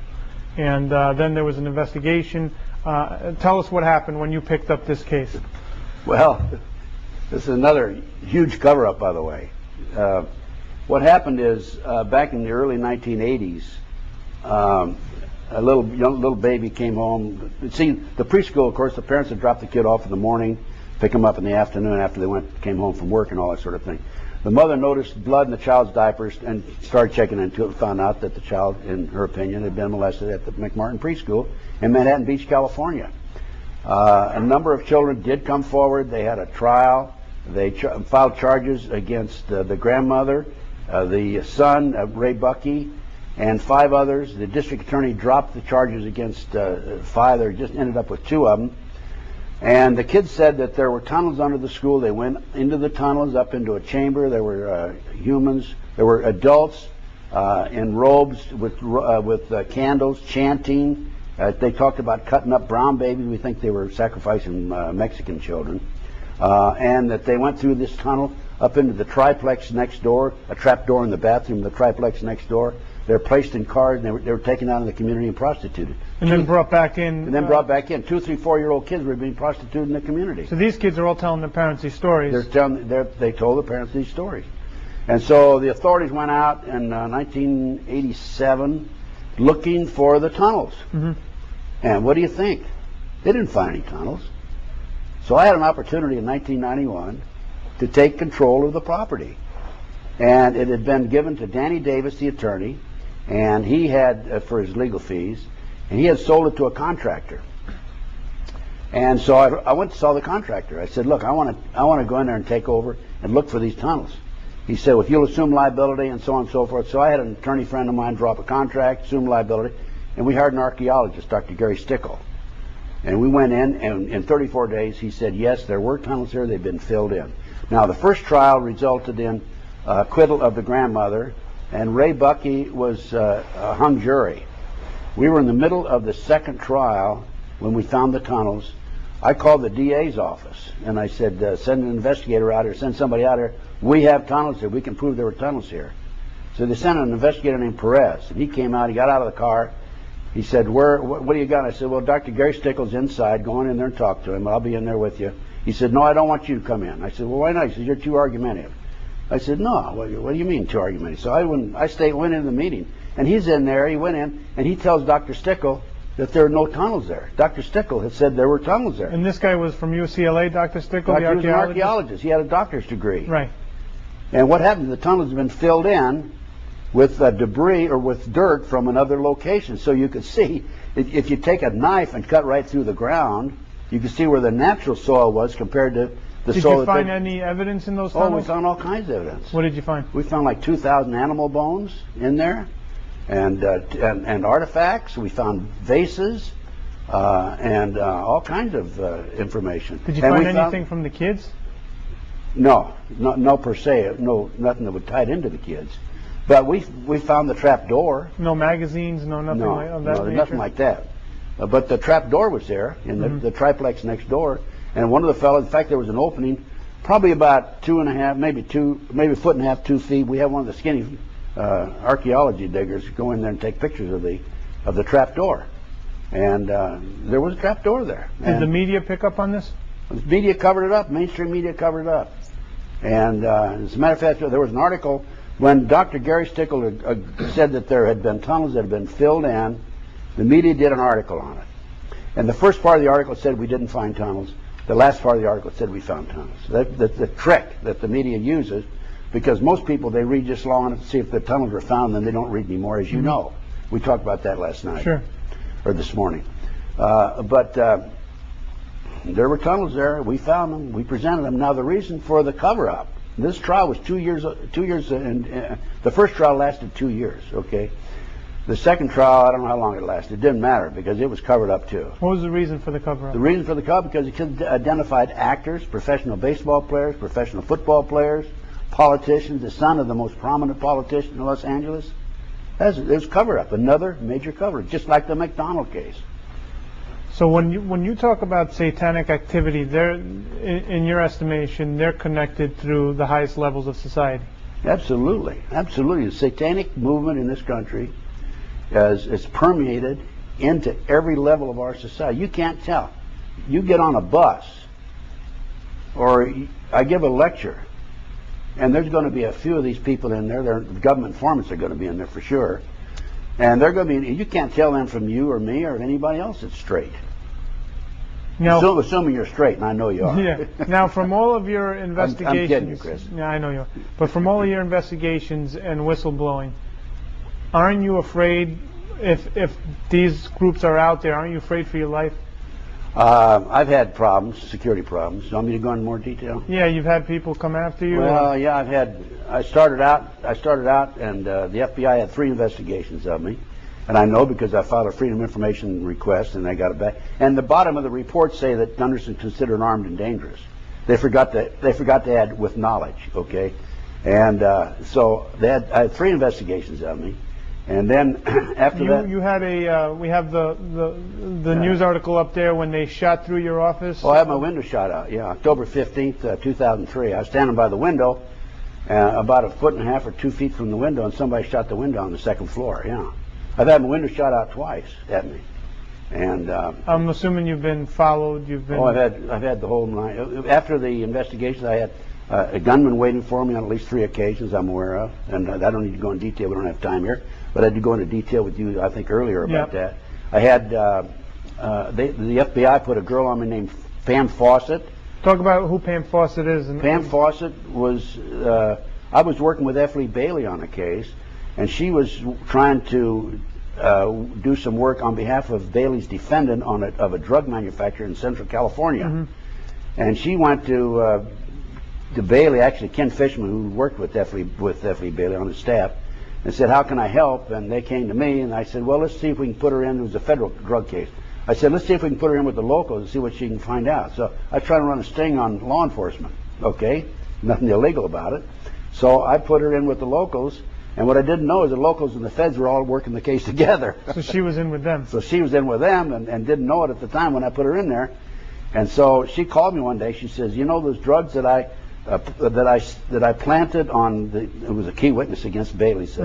And then there was an investigation. Tell us what happened when you picked up this case. Well, this is another huge cover-up, by the way. What happened is, back in the early 1980s, a little baby came home. See, the preschool, of course, the parents would drop the kid off in the morning, pick him up in the afternoon after they came home from work and all that sort of thing. The mother noticed blood in the child's diapers and started checking into it and found out that the child, in her opinion, had been molested at the McMartin Preschool in Manhattan Beach, California. A number of children did come forward. They had a trial. They filed charges against the grandmother, the son, Ray Bucky, and 5 others. The district attorney dropped the charges against 5. They just ended up with 2 of them. And the kids said that there were tunnels under the school. They went into the tunnels, up into a chamber. There were humans. There were adults in robes with candles, chanting. They talked about cutting up brown babies. We think they were sacrificing Mexican children. And that they went through this tunnel up into the triplex next door, a trap door in the bathroom, the triplex next door. They were placed in cars, and they were taken out of the community and prostituted. And then brought back in. And then brought back in. 2, 3, 4-year-old kids were being prostituted in the community. So these kids are all telling their parents these stories. They told the parents these stories. And so the authorities went out in 1987 looking for the tunnels. Mm-hmm. And what do you think? They didn't find any tunnels. So I had an opportunity in 1991 to take control of the property. And it had been given to Danny Davis, the attorney, and he had, for his legal fees, and he had sold it to a contractor. And so I went to saw the contractor. I said, "Look, I want to go in there and take over and look for these tunnels." He said, "Well, if you'll assume liability," and so on and so forth. So I had an attorney friend of mine draw up a contract, assume liability, and we hired an archaeologist, Dr. Gary Stickle. And we went in, and in 34 days, he said, yes, there were tunnels here. They've been filled in. Now, the first trial resulted in acquittal of the grandmother, and Ray Bucky was a hung jury. We were in the middle of the second trial when we found the tunnels. I called the DA's office, and I said, send an investigator out here, send somebody out here. We have tunnels here. We can prove there were tunnels here. So they sent an investigator named Perez, and he came out. He got out of the car. He said, what do you got? I said, well, Dr. Gary Stickle's inside. Go on in there and talk to him. I'll be in there with you. He said, no, I don't want you to come in. I said, well, why not? He said, you're too argumentative. I said, no, what do you mean too argumentative? So I went into the meeting, and he's in there. He went in, and he tells Dr. Stickle that there are no tunnels there. Dr. Stickle had said there were tunnels there. And this guy was from UCLA, Dr. Stickle, the He was an archaeologist? archaeologist. He had a doctor's degree. Right. And what happened, the tunnels have been filled in with debris or with dirt from another location. So you could see, if you take a knife and cut right through the ground, you can see where the natural soil was compared to the soil. Did you find any evidence in those tunnels? Oh, we found all kinds of evidence. What did you find? We found like 2,000 animal bones in there, and artifacts. We found vases, and all kinds of information. Did you find anything from the kids? No, no per se. No, nothing that would tie it into the kids. But we found the trap door. No magazines, no nothing of that nature? Nothing like that. But the trap door was there in the triplex next door, and one of the fellows, in fact, there was an opening, probably about 2.5, maybe a foot and a half, 2 feet. We had one of the skinny archaeology diggers go in there and take pictures of the trap door, and there was a trap door there. Did the media pick up on this? The media covered it up. Mainstream media covered it up. And as a matter of fact, there was an article when Dr. Gary Stickle said that there had been tunnels that had been filled in. The media did an article on it. And the first part of the article said we didn't find tunnels. The last part of the article said we found tunnels. The trick that the media uses, because most people, they read just long to see if the tunnels were found, then they don't read anymore, as you know. We talked about that last night. Sure. Or this morning. There were tunnels there. We found them. We presented them. Now, the reason for the cover-up, this trial was 2 years, and the first trial lasted 2 years, okay? The second trial, I don't know how long it lasted. It didn't matter because it was covered up too. What was the reason for the cover-up? The reason for the cover-up, because it identified actors, professional baseball players, professional football players, politicians, the son of the most prominent politician in Los Angeles. It was cover-up, another major cover-up, just like the McDonald case. So when you talk about satanic activity, they're, in your estimation, they're connected through the highest levels of society. Absolutely, absolutely. The satanic movement in this country is permeated into every level of our society. You can't tell. You get on a bus, or I give a lecture, and there's going to be a few of these people in there. The government informants are going to be in there for sure. And they're going to be, you can't tell them from you or me or anybody else that's straight. Now, assuming you're straight, and I know you are. Yeah. Now, from all of your investigations... I'm kidding you, Chris. Yeah, I know you are. But from all of your investigations and whistleblowing, aren't you afraid, if these groups are out there, aren't you afraid for your life? I've had problems, security problems. You want me to go into more detail? Yeah, you've had people come after you? Well, yeah, I started out, and the FBI had 3 investigations of me. And I know because I filed a Freedom of Information request, and they got it back. And the bottom of the report say that Gunderson considered armed and dangerous. They forgot to add with knowledge, okay? And so I had 3 investigations of me. And then after that, you had we have the news article up there when they shot through your office. Oh, I had my window shot out. Yeah, October 15th, 2003. I was standing by the window, about a foot and a half or 2 feet from the window, and somebody shot the window on the 2nd floor. Yeah, I've had my window shot out twice at me. And I'm assuming you've been followed. You've been. Oh, I've had the whole night. After the investigations, I had a gunman waiting for me on at least 3 occasions I'm aware of, and I don't need to go in detail. We don't have time here. But I did go into detail with you, I think, earlier about that. I had the FBI put a girl on me named Pam Fawcett. Talk about who Pam Fawcett is. Pam Fawcett was, I was working with F. Lee Bailey on a case, and she was trying to do some work on behalf of Bailey's defendant of a drug manufacturer in Central California. Mm-hmm. And she went to Bailey, actually Ken Fishman, who worked with F. Lee Bailey on his staff, and said, how can I help? And they came to me, and I said, well, let's see if we can put her in. It was a federal drug case. I said, let's see if we can put her in with the locals and see what she can find out. So I tried to run a sting on law enforcement, okay? Nothing illegal about it. So I put her in with the locals, and what I didn't know is the locals and the feds were all working the case together. So she was in with them. So she was in with them and didn't know it at the time when I put her in there. And so she called me one day. She says, you know those drugs that I planted on it was a key witness against Bailey's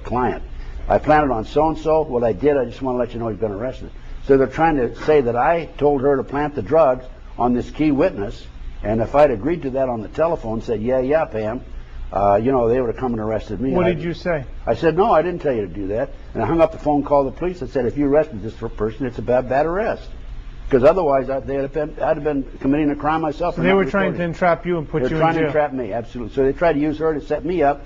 client. I planted on so-and-so. What I did, I just want to let you know he's been arrested. So they're trying to say that I told her to plant the drugs on this key witness, and if I'd agreed to that on the telephone, said, yeah, Pam, they would have come and arrested me. What did you say? I said, no, I didn't tell you to do that. And I hung up the phone, called the police. I said, if you arrested this person, it's a bad arrest. Because otherwise, I'd have been committing a crime myself. So they were trying to entrap you and put you in jail. They were trying to entrap me, absolutely. So they tried to use her to set me up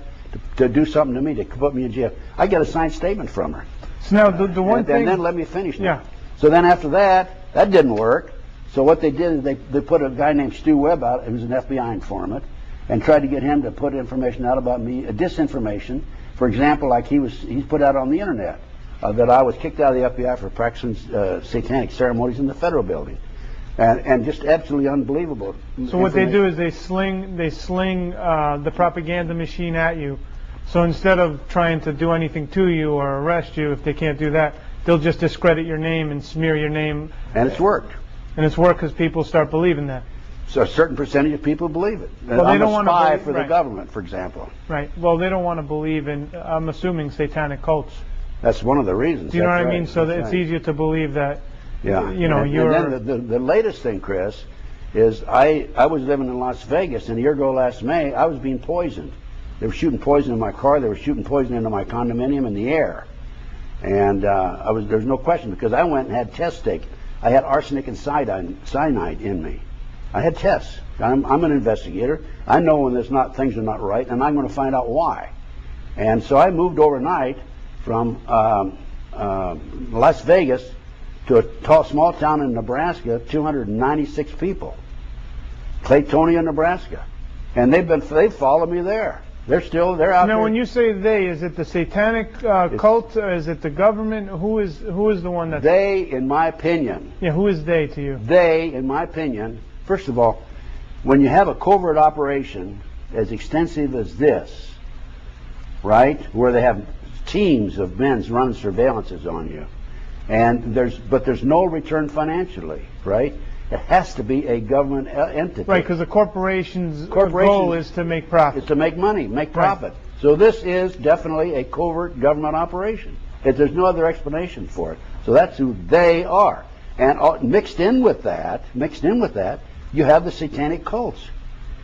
to do something to me, to put me in jail. I got a signed statement from her. So now the one thing... And then let me finish now. Yeah. So then after that didn't work. So what they did is they put a guy named Stu Webb out, who was an FBI informant, and tried to get him to put information out about me, disinformation. For example, like he's put out on the internet that I was kicked out of the FBI for practicing satanic ceremonies in the federal building, and just absolutely unbelievable. So what they do is they sling the propaganda machine at you. So instead of trying to do anything to you or arrest you, if they can't do that, they'll just discredit your name and smear your name. And it's worked. And it's worked because people start believing that. So a certain percentage of people believe it. Well, they don't want to spy for the government, for example. Right. Well, they don't want to believe in, I'm assuming, satanic cults. That's one of the reasons. Do you know what I mean? So that it's easier to believe that. Yeah. you're. And then the latest thing, Chris, is I was living in Las Vegas, and a year ago last May, I was being poisoned. They were shooting poison in my car. They were shooting poison into my condominium in the air. And there's no question, because I went and had tests taken. I had arsenic and cyanide in me. I had tests. I'm an investigator. I know when things are not right, and I'm going to find out why. And so I moved overnight from Las Vegas to a small town in Nebraska, 296 people, Claytonia, Nebraska, and they followed me there. They're out there. Now, when you say they, is it the satanic cult? Is it the government? Who is the one that? They, in my opinion. Yeah, who is they to you? They, in my opinion. First of all, when you have a covert operation as extensive as this, right, where they have teams of men running surveillances on you, and there's no return financially, right? It has to be a government entity. Right, because the corporation's goal is to make profit. It's to make money, make profit. Right. So this is definitely a covert government operation. There's no other explanation for it. So that's who they are. And mixed in with that, you have the satanic cults.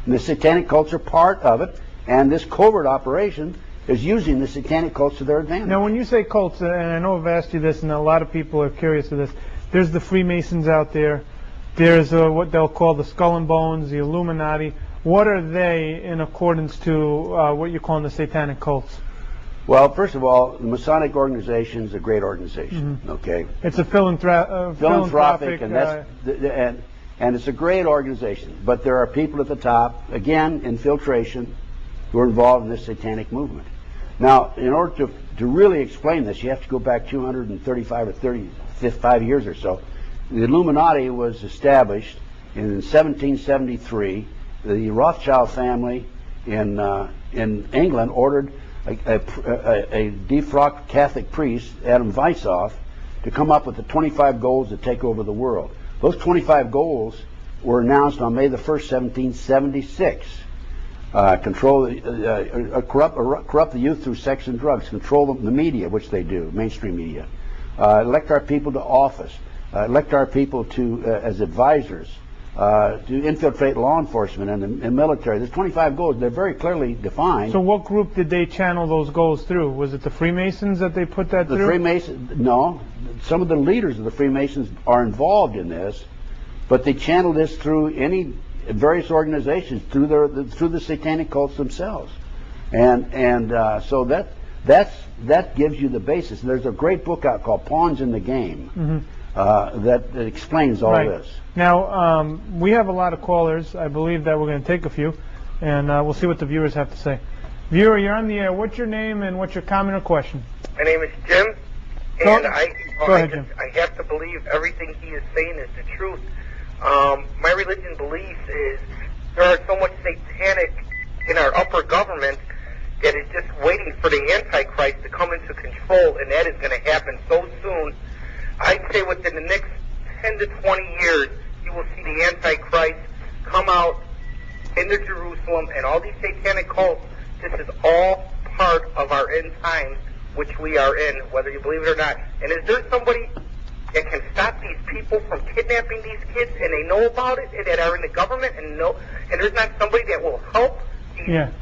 And the satanic cults are part of it, and this covert operation is using the satanic cults to their advantage. Now, when you say cults, and I know I've asked you this, and a lot of people are curious of this, there's the Freemasons out there. There's what they'll call the Skull and Bones, the Illuminati. What are they in accordance to what you're calling the satanic cults? Well, first of all, the Masonic organization is a great organization. Mm-hmm. Okay, it's a philanthropic, and it's a great organization. But there are people at the top, again, infiltration, who are involved in this satanic movement. Now, in order to really explain this, you have to go back 235 or 35 years or so. The Illuminati was established in 1773. The Rothschild family in England ordered a defrocked Catholic priest, Adam Weishaupt, to come up with the 25 goals to take over the world. Those 25 goals were announced on May the 1st, 1776. Corrupt the youth through sex and drugs. Control the media, which they do, mainstream media. Elect our people to office. Elect our people as advisors. To infiltrate law enforcement and military. There's 25 goals. They're very clearly defined. So what group did they channel those goals through? Was it the Freemasons that they put that through? The Freemasons, no. Some of the leaders of the Freemasons are involved in this, but they channel this through various organizations, through the satanic cults themselves. So that gives you the basis. And there's a great book out called Pawns in the Game. Mm-hmm. That explains all this. Now, we have a lot of callers. I believe that we're going to take a few, and we'll see what the viewers have to say. Viewer, you're on the air. What's your name and what's your comment or question? My name is Jim, and I have to believe everything he is saying is the truth. My religion believes is there are so much satanic in our upper government that is just waiting for the Antichrist to come into control, and that is going to happen so soon. I'd say within the next 10 to 20 years, you will see the Antichrist come out into Jerusalem, and all these satanic cults. This is all part of our end times, which we are in, whether you believe it or not. And is there somebody that can stop these people from kidnapping these kids, and they know about it, and that are in the government, and there's not somebody that will help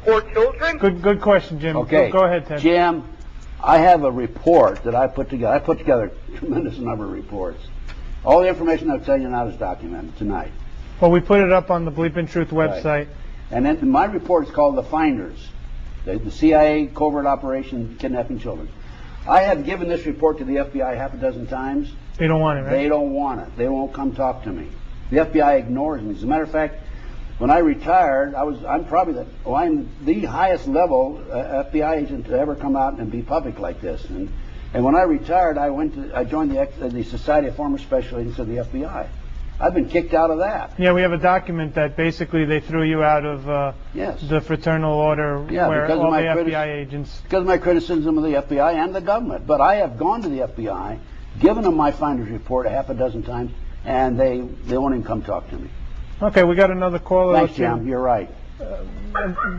poor children? Good question, Jim. Okay. Go ahead, Ted. Jim, I have a report that I put together. I put together a tremendous number of reports. All the information I'll tell you now is documented tonight. Well, we put it up on the Bleeping Truth website. Right. And then my report is called The Finders, the CIA covert operation kidnapping children. I have given this report to the FBI half a dozen times. They don't want it, right? They don't want it. They won't come talk to me. The FBI ignores me. As a matter of fact, when I retired, I'm the highest level FBI agent to ever come out and be public like this. And when I retired, I joined the Society of Former Special Agents of the FBI. I've been kicked out of that. Yeah, we have a document that basically they threw you out of the fraternal order where all the FBI agents... Because of my criticism of the FBI and the government. But I have gone to the FBI, given them my finder's report a half a dozen times, and they won't even come talk to me. Okay, we got another caller. Thanks, Jim. You're right.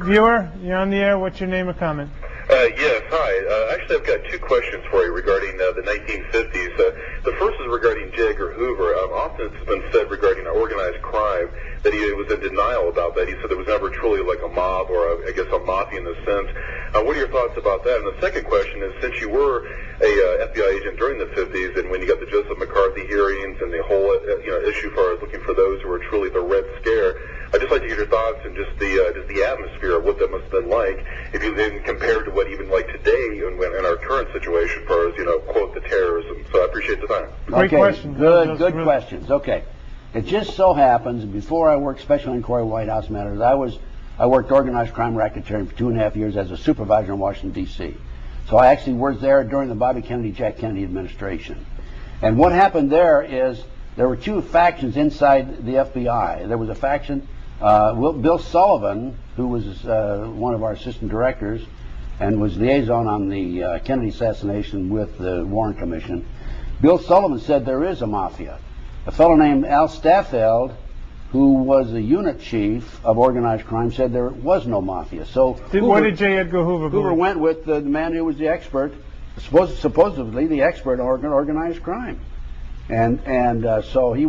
Viewer, you're on the air. What's your name or comment? Yes, hi. Actually, I've got two questions for you regarding the 1950s. The first is regarding J. Edgar Hoover. Often it's been said regarding organized crime that he was in denial about that. He said there was never truly like a mob or, I guess, a mafia in the sense. What are your thoughts about that? And the second question is, since you were a FBI agent during the 50s and when you got the Joseph McCarthy hearings and the whole issue for looking for those who were truly the Red Scare, I'd just like to get your thoughts and just the atmosphere of what that must have been like, if you then compared to what even like today in our current situation, as far as quote the terrorism. So I appreciate the time. Great question. Good questions. Okay, it just so happens before I worked Special Inquiry White House Matters, I worked organized crime racketeering for 2.5 years as a supervisor in Washington D.C. So I actually worked there during the Bobby Kennedy, Jack Kennedy administration. And what happened there is there were two factions inside the FBI. There was a faction. Bill Sullivan, who was one of our assistant directors and was liaison on the Kennedy assassination with the Warren Commission, Bill Sullivan said there is a mafia. A fellow named Al Staffeld, who was the unit chief of organized crime, said there was no mafia. So what did J. Edgar Hoover believe? Hoover went with the man who was the expert, supposedly the expert on organized crime. And so he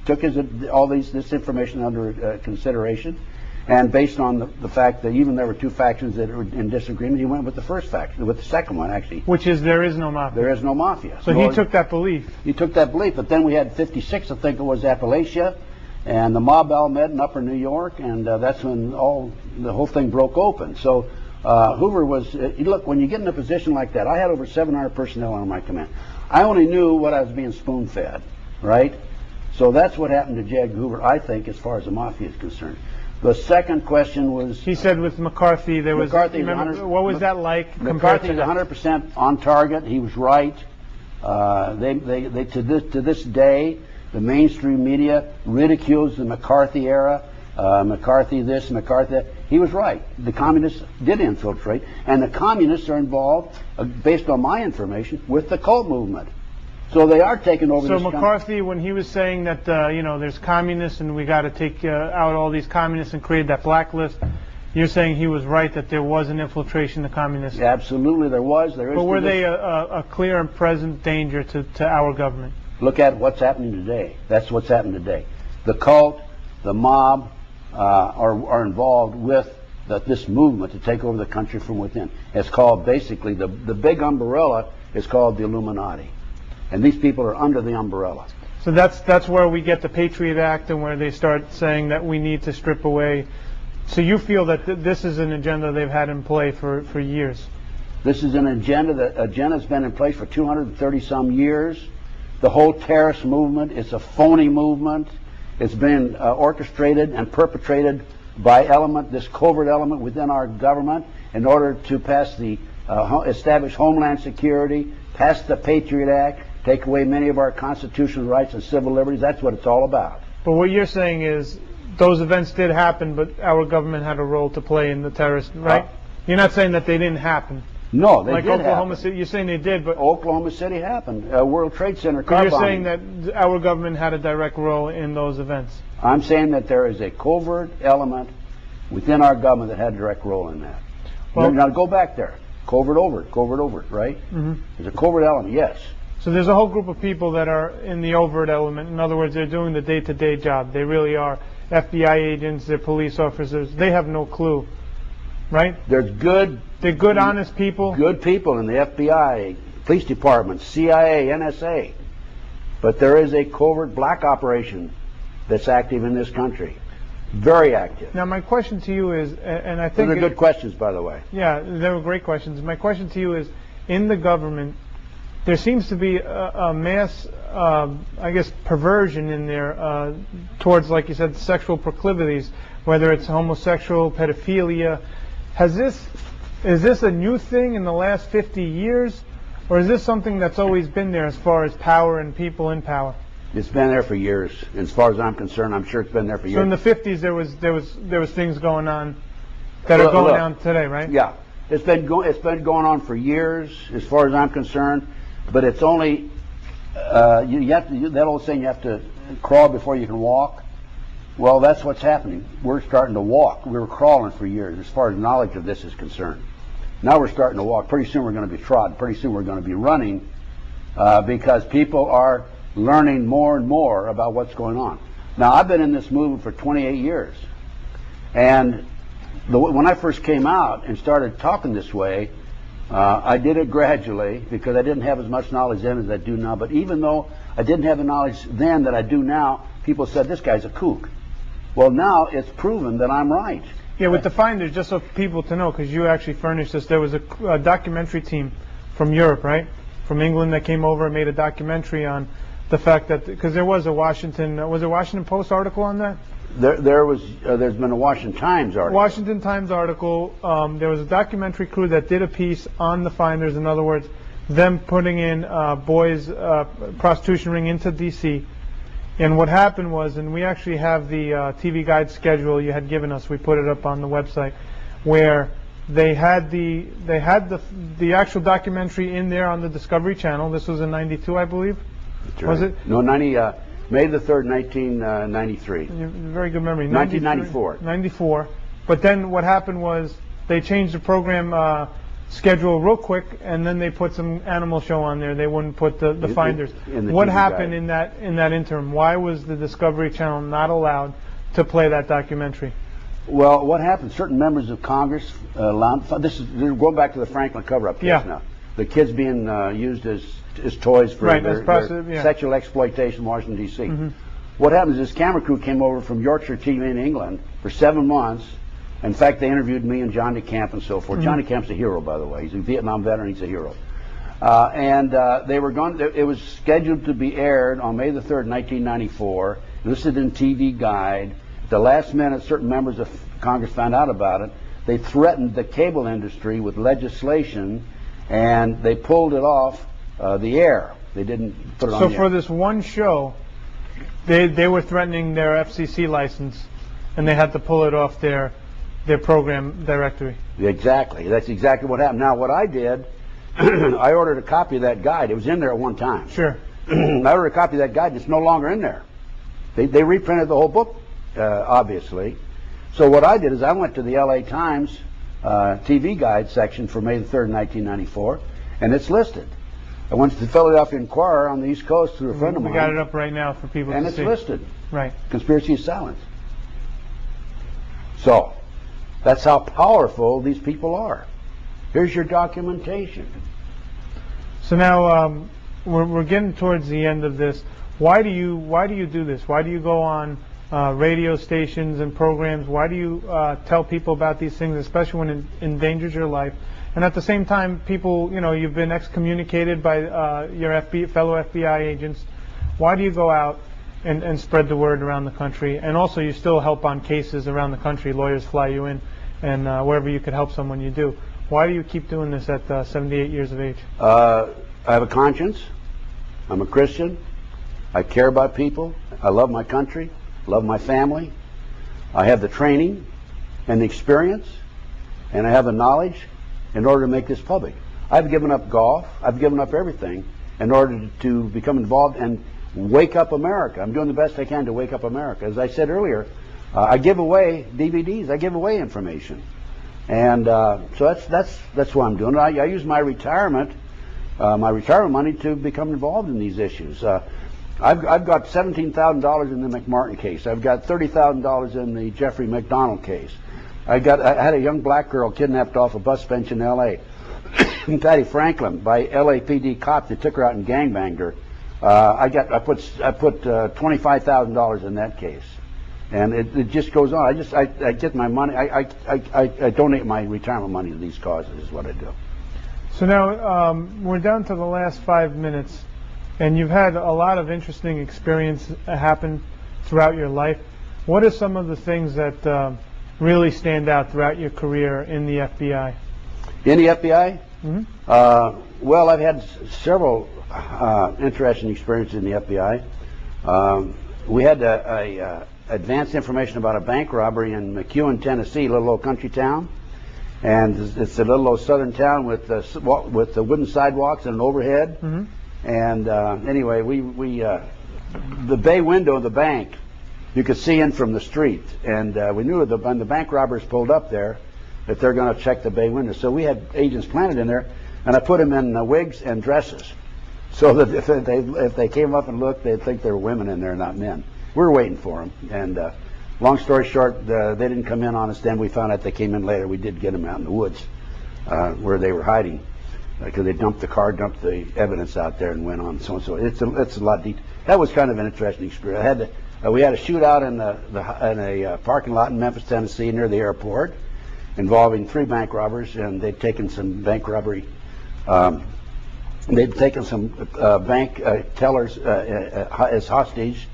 took this information under consideration, and based on the fact that even there were two factions that were in disagreement, he went with the first faction, with the second one actually, which is there is no mafia. There is no mafia. So he took that belief. He took that belief, but then we had 56, I think it was, Appalachia, and the mob all met in Upper New York, and that's when the whole thing broke open. So Hoover was look, when you get in a position like that, I had over 700 personnel under my command. I only knew what I was being spoon-fed, right? So that's what happened to J. Edgar Hoover, I think, as far as the mafia is concerned. The second question was... He said with McCarthy, there was... what was that like? McCarthy was 100% on target. He was right. They to this day, the mainstream media ridicules the McCarthy era. McCarthy this, McCarthy that. He was right. The communists did infiltrate, and the communists are involved, based on my information, with the cult movement. So they are taking over. So McCarthy, when he was saying that there's communists and we got to take out all these communists and create that blacklist, you're saying he was right that there was an infiltration of communists? Yeah, absolutely, there was. There is. But were they a clear and present danger to our government? Look at what's happening today. That's what's happening today. The cult, the mob, are involved with this movement to take over the country from within. It's called, basically, the big umbrella is called the Illuminati. And these people are under the umbrella. So that's where we get the Patriot Act and where they start saying that we need to strip away. So you feel that this is an agenda they've had in play for years? This is an agenda has been in place for 230-some years. The whole terrorist movement is a phony movement. It's been orchestrated and perpetrated by this covert element within our government in order to pass establish Homeland Security, pass the Patriot Act, take away many of our constitutional rights and civil liberties. That's what it's all about. But what you're saying is those events did happen, but our government had a role to play in the terrorist, right? You're not saying that they didn't happen. No, they did Oklahoma happen. City, you're saying they did, but... Oklahoma City happened. World Trade Center car bombing. You're saying that our government had a direct role in those events. I'm saying that there is a covert element within our government that had a direct role in that. Well, now go back there. Covert overt, right? Mm-hmm. There's a covert element, yes. So there's a whole group of people that are in the overt element. In other words, they're doing the day-to-day job. They really are. FBI agents, they're police officers. They have no clue, right? They're good, honest people. Good people in the FBI, police department, CIA, NSA. But there is a covert black operation that's active in this country. Very active. Now, my question to you is, and I think... Those are good questions, by the way. Yeah, they were great questions. My question to you is, in the government, there seems to be a mass, I guess, perversion in there towards, like you said, sexual proclivities, whether it's homosexual, pedophilia. Is this a new thing in the last 50 years, or is this something that's always been there as far as power and people in power? It's been there for years. As far as I'm concerned, I'm sure it's been there for years. So in the 50s, there was things going on that are going on today, right? Yeah, it's been going on for years, as far as I'm concerned. But it's only that old saying, you have to crawl before you can walk. Well, that's what's happening. We're starting to walk. We were crawling for years, as far as knowledge of this is concerned. Now we're starting to walk. Pretty soon we're going to be trotting. Pretty soon we're going to be running, because people are learning more and more about what's going on. Now, I've been in this movement for 28 years, and when I first came out and started talking this way, I did it gradually because I didn't have as much knowledge then as I do now. But even though I didn't have the knowledge then that I do now, people said, this guy's a kook. Well, now it's proven that I'm right. Yeah, with the finders, just so people to know, because you actually furnished us, there was a documentary team from Europe, right? From England that came over and made a documentary on the fact that, because there was a Washington Post article on that? There's been a Washington Times article. Washington Times article. There was a documentary crew that did a piece on the finders. In other words, them putting in boys' prostitution ring into D.C. And what happened was, and we actually have the TV Guide schedule you had given us. We put it up on the website, where they had the actual documentary in there on the Discovery Channel. This was in '92, I believe. Right. Was it? No, May the 3rd, 1993. Very good memory. 1994. 94. But then what happened was they changed the program schedule real quick, and then they put some animal show on there. They wouldn't put the finders. What happened in that interim? Why was the Discovery Channel not allowed to play that documentary? Well, what happened? Certain members of Congress allowed. They're going back to the Franklin cover-up case now. The kids being used as toys for their sexual exploitation in Washington, D.C. Mm-hmm. What happens is this camera crew came over from Yorkshire TV in England for 7 months. In fact, they interviewed me and John DeCamp and so forth. Mm-hmm. John DeCamp's a hero, by the way. He's a Vietnam veteran. He's a hero. They were going. It was scheduled to be aired on May the 3rd, 1994. Listed in TV Guide. At the last minute, certain members of Congress found out about it. They threatened the cable industry with legislation, and they pulled it off the air. They didn't put it on the air. So for this one show, they were threatening their FCC license, and they had to pull it off their program directory. Exactly. That's exactly what happened. Now, what I did, I ordered a copy of that guide. It was in there at one time. Sure. I ordered a copy of that guide. It's no longer in there. They reprinted the whole book, obviously. So what I did is I went to the LA Times TV Guide section for May the 3rd, 1994, and it's listed. I went to the Philadelphia Inquirer on the East Coast through a friend of mine. We got it up right now for people to see. And it's listed. Right. Conspiracy is silence. So, that's how powerful these people are. Here's your documentation. So now we're getting towards the end of this. Why do you do this? Why do you go on radio stations and programs? Why do you tell people about these things, especially when it endangers your life? And at the same time, people, you've been excommunicated by your fellow FBI agents. Why do you go out and spread the word around the country? And also, you still help on cases around the country. Lawyers fly you in, and wherever you could help someone, you do. Why do you keep doing this at 78 years of age? I have a conscience. I'm a Christian. I care about people. I love my country. Love my family. I have the training and the experience, and I have the knowledge in order to make this public. I've given up golf. I've given up everything in order to become involved and wake up America. I'm doing the best I can to wake up America. As I said earlier, I give away DVDs. I give away information, and so that's what I'm doing. I use my retirement money to become involved in these issues. I've got $17,000 in the McMartin case. I've got $30,000 in the Jeffrey McDonald case. I had a young black girl kidnapped off a bus bench in L.A. Patty Franklin by LAPD cops. They took her out and gangbanged her. I put $25,000 in that case, and it just goes on. I get my money. I donate my retirement money to these causes. Is what I do. So now we're down to the last 5 minutes, and you've had a lot of interesting experience happen throughout your life. What are some of the things that really stand out throughout your career in the FBI? In the FBI? Mm-hmm. Well, I've had several interesting experiences in the FBI. We had advanced information about a bank robbery in McEwen, Tennessee, a little old country town. And it's a little old southern town with the wooden sidewalks and an overhead. Mm-hmm. And anyway, the bay window of the bank, you could see in from the street. And we knew that when the bank robbers pulled up there, that they're going to check the bay window. So we had agents planted in there, and I put them in wigs and dresses, so that if they came up and looked, they'd think there were women in there, not men. We were waiting for them, and long story short, they didn't come in on us then. We found out they came in later. We did get them out in the woods where they were hiding, because they dumped the evidence out there and went on. So it's a lot deep. That was kind of an interesting experience. We had a shootout in a parking lot in Memphis, Tennessee, near the airport, involving 3 bank robbers, and they'd taken some bank robbery. They'd taken some bank tellers as hostage,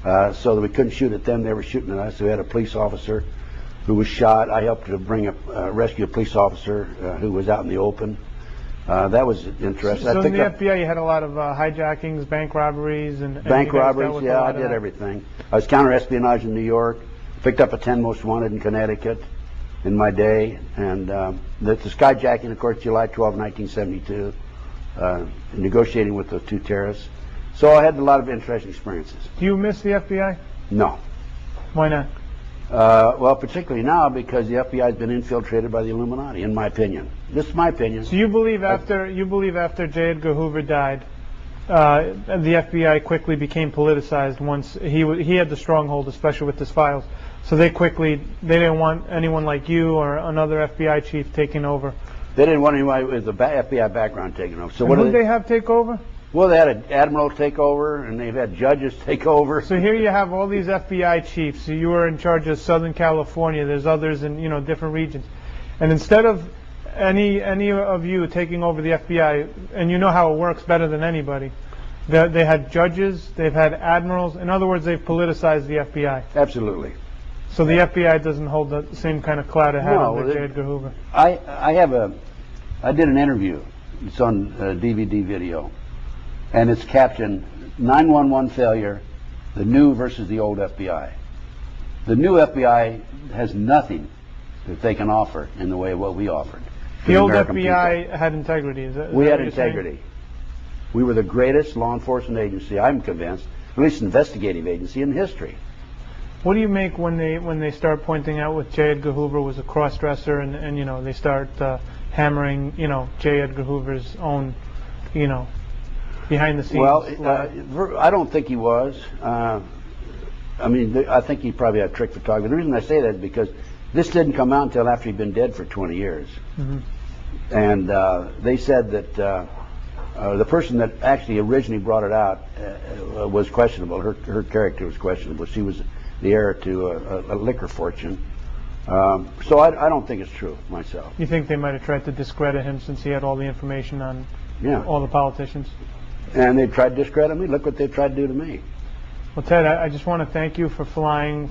so that we couldn't shoot at them. They were shooting at us. So we had a police officer who was shot. I helped to rescue a police officer who was out in the open. That was interesting. So in the FBI, you had a lot of hijackings, bank robberies, and bank robberies. Yeah, I did everything. I was counter-espionage in New York. Picked up a 10 most wanted in Connecticut in my day, and the skyjacking, of course, July 12, 1972, negotiating with those 2 terrorists. So I had a lot of interesting experiences. Do you miss the FBI? No. Why not? Well, particularly now, because the FBI has been infiltrated by the Illuminati, in my opinion. This is my opinion. So you believe after J. Edgar Hoover died, the FBI quickly became politicized once he had the stronghold, especially with his files. So they didn't want anyone like you or another FBI chief taking over. They didn't want anyone with a FBI background taking over. So what did they have take over? Well, they had an admiral take over, and they've had judges take over. So here you have all these FBI chiefs. So you were in charge of Southern California. There's others in different regions, and instead of any of you taking over the FBI, and you know how it works better than anybody, they had judges, they've had admirals. In other words, they've politicized the FBI. Absolutely. So the FBI doesn't hold the same kind of clout it had under J. Edgar Hoover. I did an interview. It's on DVD video, and it's captioned 911 failure, the new versus the old FBI. The new FBI has nothing that they can offer in the way of what we offered. The old FBI had integrity. We had integrity. We were the greatest law enforcement agency, I'm convinced, at least investigative agency in history. What do you make when they start pointing out what J. Edgar Hoover was a cross-dresser, and they start hammering J. Edgar Hoover's own behind the scenes? Well, I don't think he was. I think he probably had trick photography. The reason I say that is because this didn't come out until after he'd been dead for 20 years. Mm-hmm. And they said that the person that actually originally brought it out was questionable. Her character was questionable. She was the heir to a liquor fortune. So I don't think it's true myself. You think they might have tried to discredit him since he had all the information on all the politicians? And they tried to discredit me. Look what they've tried to do to me. Well, Ted, I just want to thank you for flying